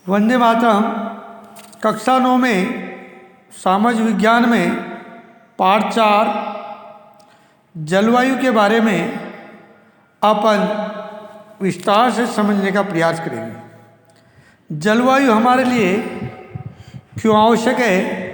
वंदे मातरम। कक्षा 9 में सामाजिक विज्ञान में पाठ 4 जलवायु के बारे में अपन विस्तार से समझने का प्रयास करेंगे। जलवायु हमारे लिए क्यों आवश्यक है,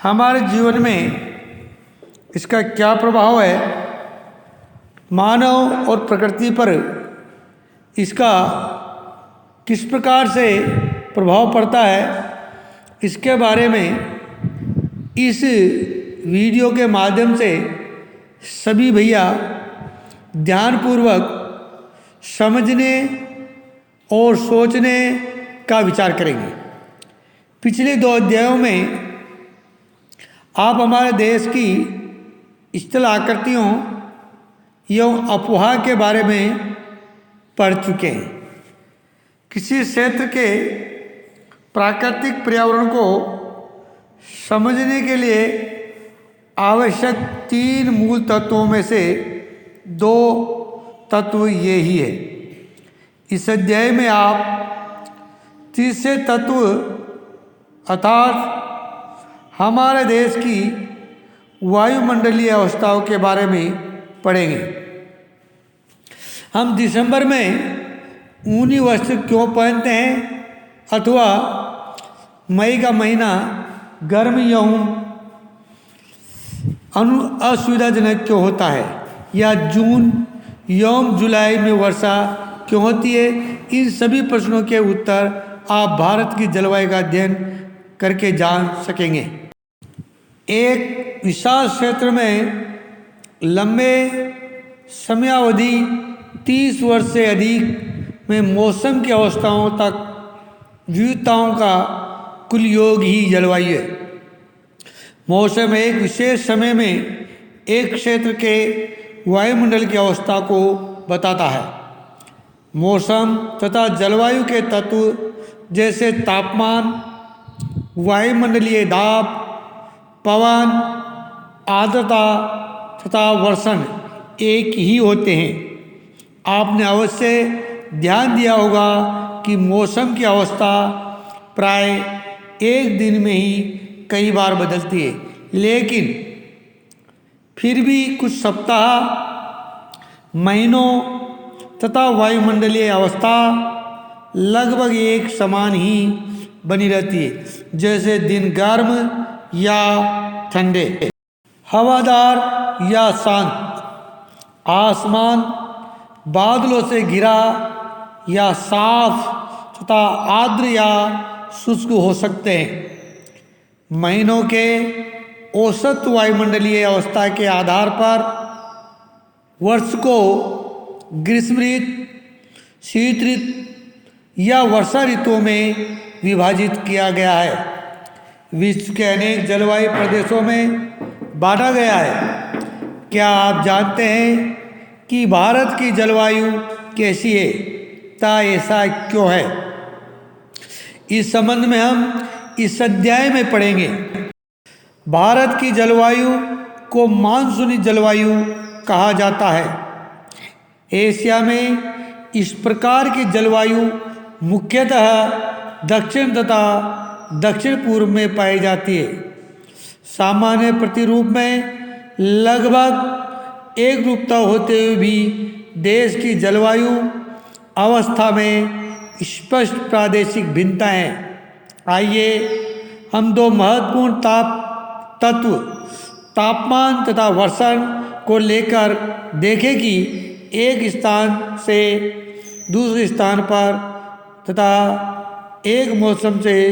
हमारे जीवन में इसका क्या प्रभाव है, मानव और प्रकृति पर इसका किस प्रकार से प्रभाव पड़ता है, इसके बारे में इस वीडियो के माध्यम से सभी भैया ध्यानपूर्वक समझने और सोचने का विचार करेंगे। पिछले 2 अध्यायों में आप हमारे देश की स्थल आकृतियों एवं अफवाह के बारे में पढ़ चुके हैं। किसी क्षेत्र के प्राकृतिक पर्यावरण को समझने के लिए आवश्यक 3 मूल तत्वों में से 2 तत्व ये ही है। इस अध्याय में आप तीसरे तत्व अर्थात हमारे देश की वायुमंडलीय अवस्थाओं के बारे में पढ़ेंगे। हम दिसंबर में ऊनी वस्त्र क्यों पहनते हैं, अथवा मई का महीना गर्म एवं असुविधाजनक क्यों होता है, या जून एवं जुलाई में वर्षा क्यों होती है, इन सभी प्रश्नों के उत्तर आप भारत की जलवायु का अध्ययन करके जान सकेंगे। एक विशाल क्षेत्र में लंबे समयावधि 30 वर्ष से अधिक में मौसम की अवस्थाओं तक विविधताओं का कुल योग ही जलवायु है। मौसम एक विशेष समय में एक क्षेत्र के वायुमंडल की अवस्था को बताता है। मौसम तथा जलवायु के तत्व जैसे तापमान, वायुमंडलीय दाब, पवन, आर्द्रता तथा वर्षण एक ही होते हैं। आपने अवश्य ध्यान दिया होगा कि मौसम की अवस्था प्राय एक दिन में ही कई बार बदलती है, लेकिन फिर भी कुछ सप्ताह, महीनों तथा वायुमंडलीय अवस्था लगभग एक समान ही बनी रहती है, जैसे दिन गर्म या ठंडे, हवादार या शांत, आसमान बादलों से घिरा या साफ तथा आर्द्र या शुष्क हो सकते हैं। महीनों के औसत वायुमंडलीय अवस्था के आधार पर वर्ष को ग्रीष्म ऋतु, शीत ऋतु या वर्षा ऋतुओं में विभाजित किया गया है। विश्व के अनेक जलवायु प्रदेशों में बांटा गया है। क्या आप जानते हैं कि भारत की जलवायु कैसी है तथा ऐसा क्यों है? इस संबंध में हम इस अध्याय में पढ़ेंगे। भारत की जलवायु को मानसूनी जलवायु कहा जाता है। एशिया में इस प्रकार की जलवायु मुख्यतः दक्षिण तथा दक्षिण पूर्व में पाई जाती है। सामान्य प्रतिरूप में लगभग एक रूपता होते हुए भी देश की जलवायु अवस्था में स्पष्ट प्रादेशिक भिन्नताएं हैं। आइए हम 2 महत्वपूर्ण तत्व तापमान तथा वर्षण को लेकर देखें कि एक स्थान से दूसरे स्थान पर तथा एक मौसम से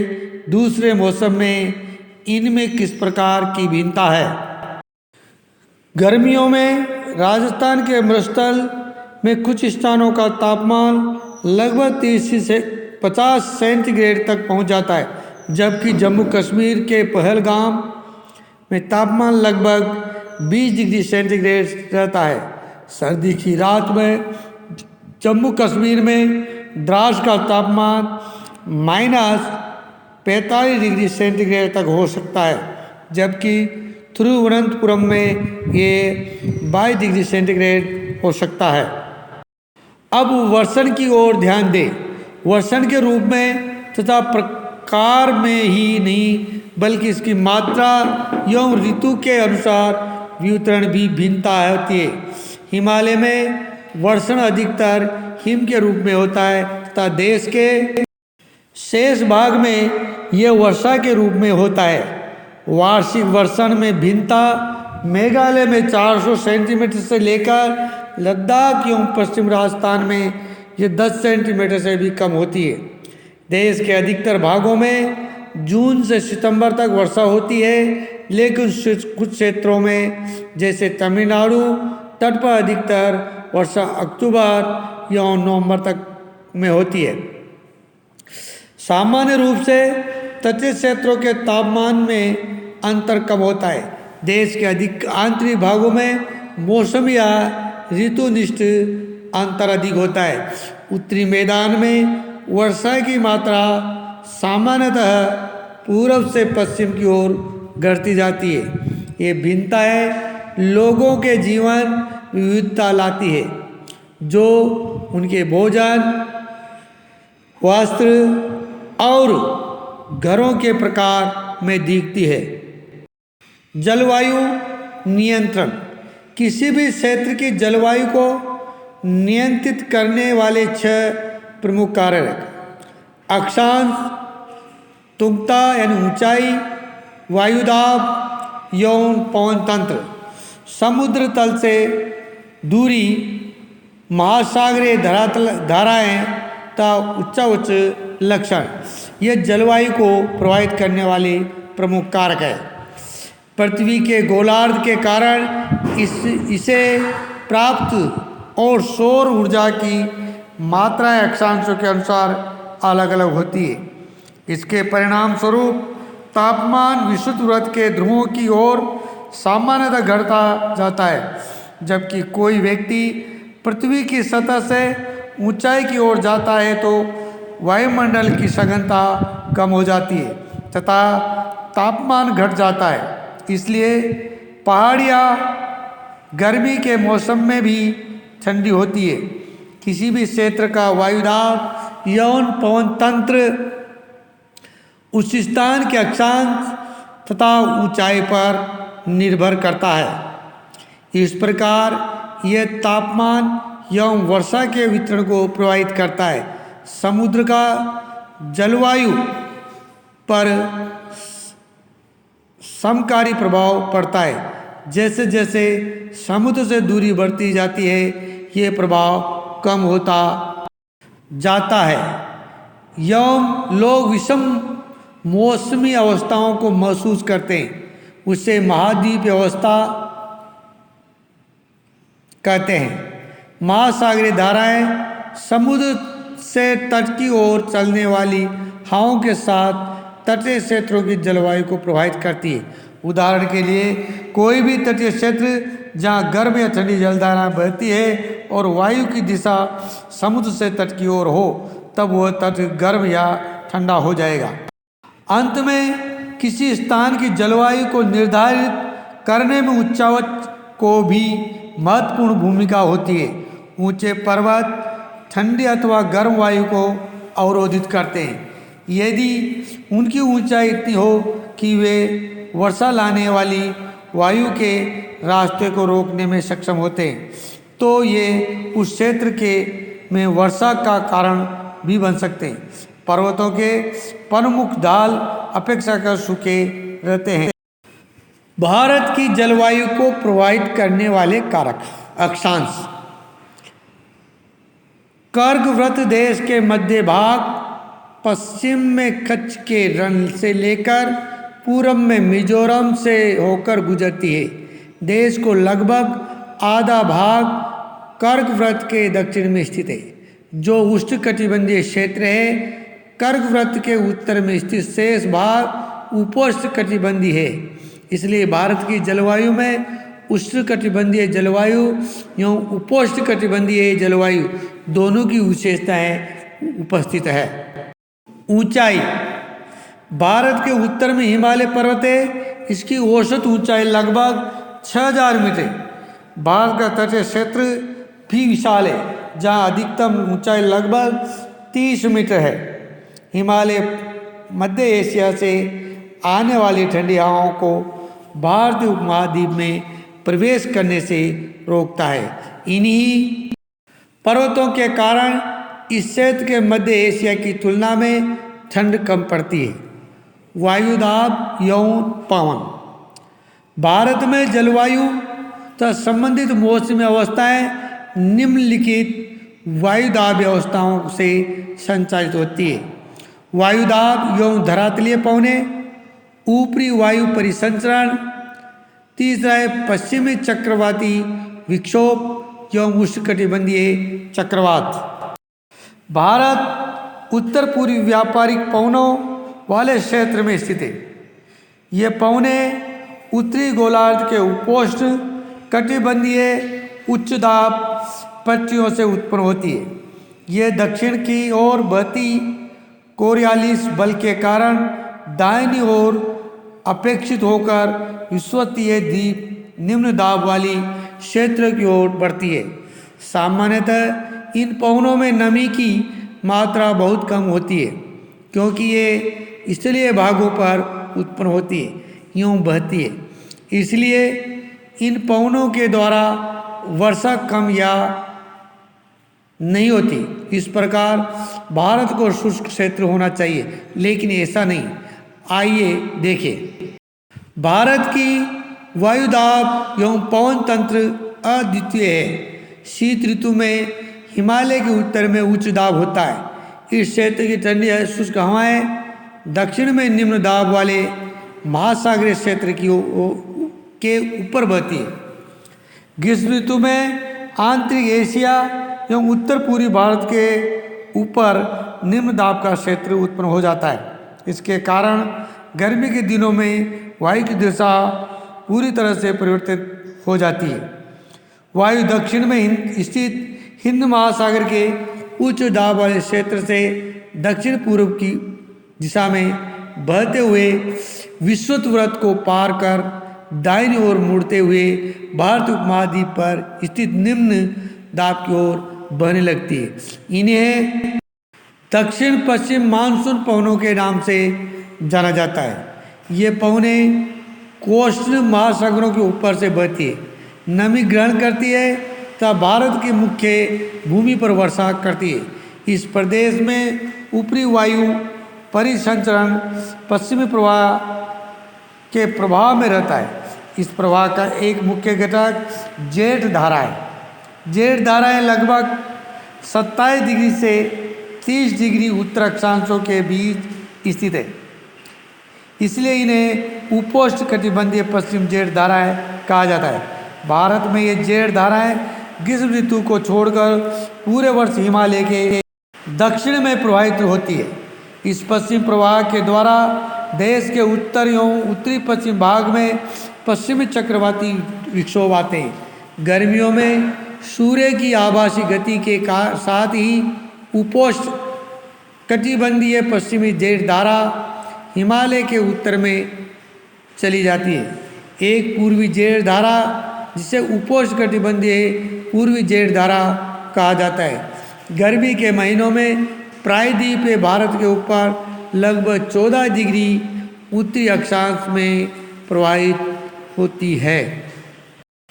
दूसरे मौसम में इनमें किस प्रकार की भिन्नता है। गर्मियों में राजस्थान के मरुस्थल में कुछ स्थानों का तापमान लगभग 30 से 50 सेंटीग्रेड तक पहुंच जाता है, जबकि जम्मू कश्मीर के पहलगाम में तापमान लगभग 20 डिग्री सेंटीग्रेड रहता है। सर्दी की रात में जम्मू कश्मीर में द्रास का तापमान -45 डिग्री सेंटीग्रेड तक हो सकता है, जबकि तिरुवनंतपुरम में ये 22 डिग्री सेंटीग्रेड हो सकता है। अब वर्षण की ओर ध्यान दें। वर्षण के रूप में तथा प्रकार में ही नहीं बल्कि इसकी मात्रा एवं ऋतु के अनुसार वितरण भी भिन्नता होती है। हिमालय में वर्षण अधिकतर हिम के रूप में होता है तथा देश के शेष भाग में यह वर्षा के रूप में होता है। वार्षिक वर्षण में भिन्नता मेघालय में 400 सेंटीमीटर से लेकर लद्दाख एवं पश्चिम राजस्थान में ये 10 सेंटीमीटर से भी कम होती है। देश के अधिकतर भागों में जून से सितंबर तक वर्षा होती है, लेकिन कुछ क्षेत्रों में जैसे तमिलनाडु तट पर अधिकतर वर्षा अक्टूबर या नवंबर तक में होती है। सामान्य रूप से तटीय क्षेत्रों के तापमान में अंतर कम होता है। देश के अधिक आंतरिक भागों में मौसम या ऋतुनिष्ठ अंतर अधिक होता है। उत्तरी मैदान में वर्षा की मात्रा सामान्यतः पूर्व से पश्चिम की ओर घटती जाती है। ये भिन्नताएं लोगों के जीवन विविधता लाती है, जो उनके भोजन, वस्त्र और घरों के प्रकार में दिखती है। जलवायु नियंत्रण किसी भी क्षेत्र की जलवायु को नियंत्रित करने वाले 6 प्रमुख कारक: अक्षांश, तुंगता यानी ऊंचाई, वायुदाब यौन पवन तंत्र, समुद्र तल से दूरी, महासागरीय धाराएं तथा उच्च लक्षण ये जलवायु को प्रभावित करने वाले प्रमुख कारक है। पृथ्वी के गोलार्ध के कारण इसे प्राप्त और सौर ऊर्जा की मात्राएं अक्षांशों के अनुसार अलग अलग होती है। इसके परिणाम स्वरूप तापमान विषुववृत्त के ध्रुवों की ओर सामान्यतः घटता जाता है, जबकि कोई व्यक्ति पृथ्वी की सतह से ऊंचाई की ओर जाता है तो वायुमंडल की सघनता कम हो जाती है तथा तापमान घट जाता है। इसलिए पहाड़ियाँ गर्मी के मौसम में भी ठंडी होती है। किसी भी क्षेत्र का वायुदाब यौन पवन तंत्र उस स्थान के अक्षांश तथा ऊंचाई पर निर्भर करता है। इस प्रकार यह तापमान एवं वर्षा के वितरण को प्रभावित करता है। समुद्र का जलवायु पर समकारी प्रभाव पड़ता है। जैसे जैसे समुद्र से दूरी बढ़ती जाती है, ये प्रभाव कम होता जाता है एवं लोग विषम मौसमी अवस्थाओं को महसूस करते हैं। उसे महाद्वीप अवस्था कहते हैं। महासागरीय धाराएं समुद्र से तट की ओर चलने वाली हवाओं के साथ तटीय क्षेत्रों की जलवायु को प्रभावित करती है। उदाहरण के लिए कोई भी तटीय क्षेत्र जहाँ गर्म या ठंडी जलधारा बहती है और वायु की दिशा समुद्र से तट की ओर हो, तब वह तट गर्म या ठंडा हो जाएगा। अंत में किसी स्थान की जलवायु को निर्धारित करने में उच्चावच को भी महत्वपूर्ण भूमिका होती है। ऊंचे पर्वत ठंडी अथवा गर्म वायु को अवरोधित करते हैं। यदि उनकी ऊंचाई इतनी हो कि वे वर्षा लाने वाली वायु के रास्ते को रोकने में सक्षम होते हैं, तो ये उस क्षेत्र के में वर्षा का कारण भी बन सकते हैं। पर्वतों के प्रमुख ढाल अपेक्षाकृत सूखे रहते हैं। भारत की जलवायु को प्रभावित करने वाले कारक: अक्षांश। कर्कवृत्त देश के मध्य भाग, पश्चिम में कच्छ के रण से लेकर पूरब में मिजोरम से होकर गुजरती है। देश को लगभग आधा भाग कर्कवृत्त के दक्षिण में स्थित है, जो उष्णकटिबंधीय क्षेत्र है। कर्कवृत्त के उत्तर में स्थित शेष भाग उपोष्णकटिबंधीय है। इसलिए भारत की जलवायु में उष्णकटिबंधीय जलवायु एवं उपोष्णकटिबंधीय जलवायु दोनों की विशेषताएं उपस्थित है। ऊंचाई। भारत के उत्तर में हिमालय पर्वत है। इसकी औसत ऊंचाई लगभग 6000 मीटर। भारत का तटीय क्षेत्र भी विशाल है, जहाँ अधिकतम ऊंचाई लगभग 30 मीटर है। हिमालय मध्य एशिया से आने वाली ठंडी हवाओं को भारतीय उपमहाद्वीप में प्रवेश करने से रोकता है। इन्हीं पर्वतों के कारण इस क्षेत्र के मध्य एशिया की तुलना में ठंड कम पड़ती है। वायुदाब यौन पवन। भारत में जलवायु तथा संबंधित मौसमी अवस्थाएं निम्नलिखित वायुदाब अवस्थाओं से संचालित होती है। वायुदाब एवं धरातलीय पवने, ऊपरी वायु परिसंचरण। तीसरा है पश्चिमी चक्रवाती विक्षोभ एवं उष्णकटिबंधीय चक्रवात। भारत उत्तर पूर्वी व्यापारिक पवनों वाले क्षेत्र में स्थित है। ये पवने उत्तरी गोलार्ध के उपोष्ण कटिबंधीय उच्च दाब पट्टियों से उत्पन्न होती है। ये दक्षिण की ओर बहती कोरियालिस बल के कारण दाहिनी ओर अपेक्षित होकर विश्वतीय द्वीप निम्न दाब वाली क्षेत्र की ओर बढ़ती है। सामान्यतः इन पवनों में नमी की मात्रा बहुत कम होती है, क्योंकि ये स्थलीय भागों पर उत्पन्न होती है, यूँ बहती है। इसलिए इन पवनों के द्वारा वर्षा कम या नहीं होती। इस प्रकार भारत को शुष्क क्षेत्र होना चाहिए, लेकिन ऐसा नहीं। आइए देखें। भारत की वायुदाब एवं पवन तंत्र अद्वितीय है। शीत ऋतु में हिमालय के उत्तर में उच्च दाब होता है। इस क्षेत्र की ठंडी शुष्क हवाएं दक्षिण में निम्न दाब वाले महासागरीय क्षेत्र के ऊपर बहती है। ग्रीष्म ऋतु में आंतरिक एशिया एवं उत्तर पूर्वी भारत के ऊपर निम्न दाब का क्षेत्र उत्पन्न हो जाता है। इसके कारण गर्मी के दिनों में वायु की दिशा पूरी तरह से परिवर्तित हो जाती है। वायु दक्षिण में स्थित हिंद महासागर के उच्च दाब वाले क्षेत्र से दक्षिण पूर्व की दिशा में बहते हुए विषुवत को पार कर दाहिनी ओर मुड़ते हुए भारतीय उपमहाद्वीप पर स्थित निम्न दाब की ओर बहने लगती है। इन्हें दक्षिण पश्चिम मानसून पवनों के नाम से जाना जाता है। ये पवने कोस्टल महासागरों के ऊपर से बहती है, नमी ग्रहण करती है तथा भारत की मुख्य भूमि पर वर्षा करती है। इस प्रदेश में ऊपरी वायु परिसंचरण पश्चिमी प्रवाह के प्रभाव में रहता है। इस प्रवाह का एक मुख्य घटक जेठ धारा है। जेठ धाराएं लगभग 27 डिग्री से 30 डिग्री उत्तर अक्षांशों के बीच स्थित है, इसलिए इन्हें उपोष्ण कटिबंधीय पश्चिम जेठ धाराएं कहा जाता है। भारत में ये जेठ धाराएं ग्रीष्म ऋतु को छोड़कर पूरे वर्ष हिमालय के दक्षिण में प्रवाहित होती है। इस पश्चिम प्रवाह के द्वारा देश के उत्तर एवं उत्तरी पश्चिम भाग में पश्चिमी चक्रवाती विक्षोभ आते हैं। गर्मियों में सूर्य की आभासी गति के साथ ही उपोष्ण कटिबंधीय पश्चिमी जेठ धारा हिमालय के उत्तर में चली जाती है। एक पूर्वी जेठ धारा, जिसे उपोष्ण कटिबंधीय पूर्वी जेठ धारा कहा जाता है, गर्मी के महीनों में प्रायद्वीपीय भारत के ऊपर लगभग 14 डिग्री उत्तरी अक्षांश में प्रवाहित होती है।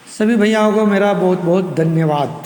सभी भैयाओं को मेरा बहुत बहुत धन्यवाद।